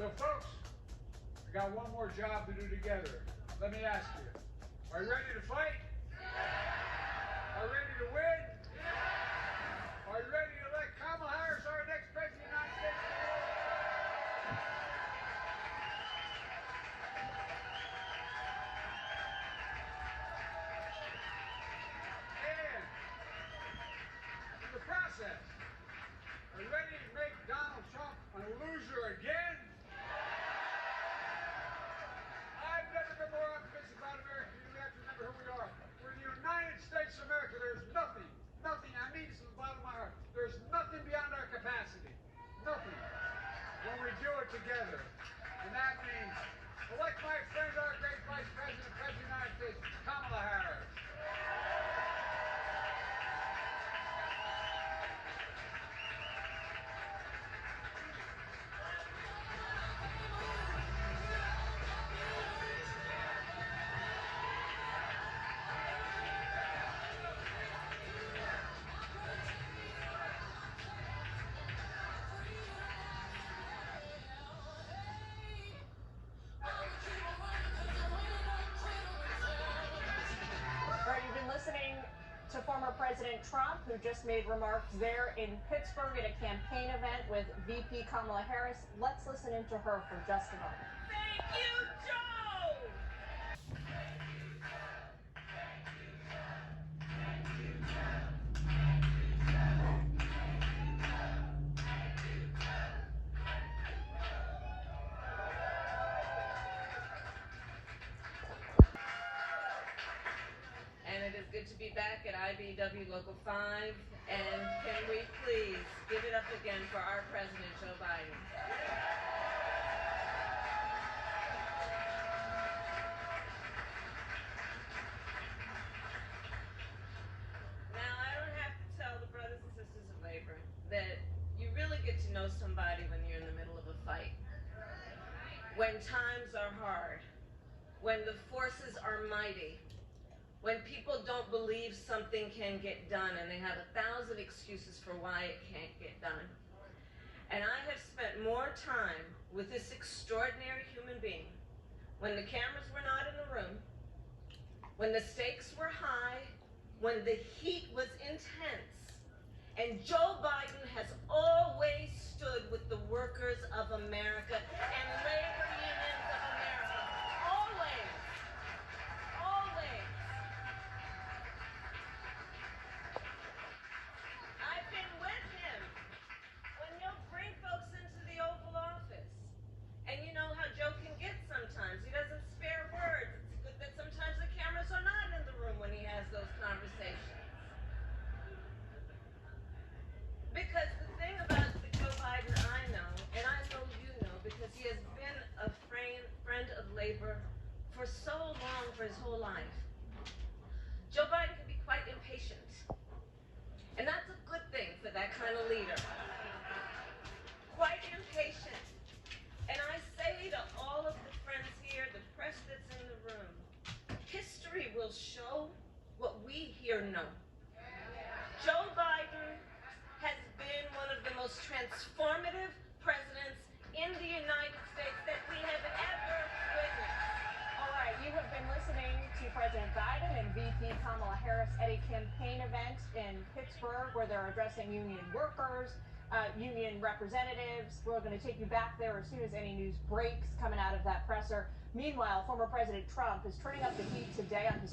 So folks, we got one more job to do together. Let me ask you, are you ready to fight? Are you ready to win? Are you ready to elect Kamala Harris our next president of the United States of America? And in the process, are you ready to make Donald Trump a loser again? I've never been more optimistic about America. You have to remember who we are. We're the United States of America. There's nothing, I mean this from the bottom of my heart, there's nothing beyond our capacity. Nothing. When we do it together. And that means elect my friend, our great Vice President, President of the United States, Kamala Harris. You've been listening to former President Trump, who just made remarks there in Pittsburgh at a campaign event with VP Kamala Harris. Let's listen into her for just a moment. Thank you, Joe! And it is good to be back at IBW Local 5. And can we please give it up again for our President, Joe Biden? Now, I don't have to tell the brothers and sisters of labor that you really get to know somebody when you're in the middle of a fight. When times are hard, when the forces are mighty, when people don't believe something can get done and they have 1,000 excuses for why it can't get done. And I have spent more time with this extraordinary human being when the cameras were not in the room, when the stakes were high, when the heat was intense. And Joe Biden has always stood with the workers of America and labor unions of America. Always. Always. I've been with him when he'll bring folks into the Oval Office. And you know how Joe can get sometimes. He doesn't spare words. It's good that sometimes the cameras are not in the room when he has those conversations. Because the thing about the Joe Biden I know, and I know you know, because he has been a friend of labor for so long, for his whole life. Joe Biden can be quite impatient. And that's a good thing for that kind of leader. Quite impatient. And I say to all of the friends here, the press that's in the room, history will show what we here know. Joe Biden has been one of the most transformative presidents in the United States that we have ever witnessed. All right, you have been listening to President Biden and VP Kamala Harris at a campaign event in Pittsburgh where they're addressing union workers, union representatives. We're going to take you back there as soon as any news breaks coming out of that presser. Meanwhile, former President Trump is turning up the heat today on his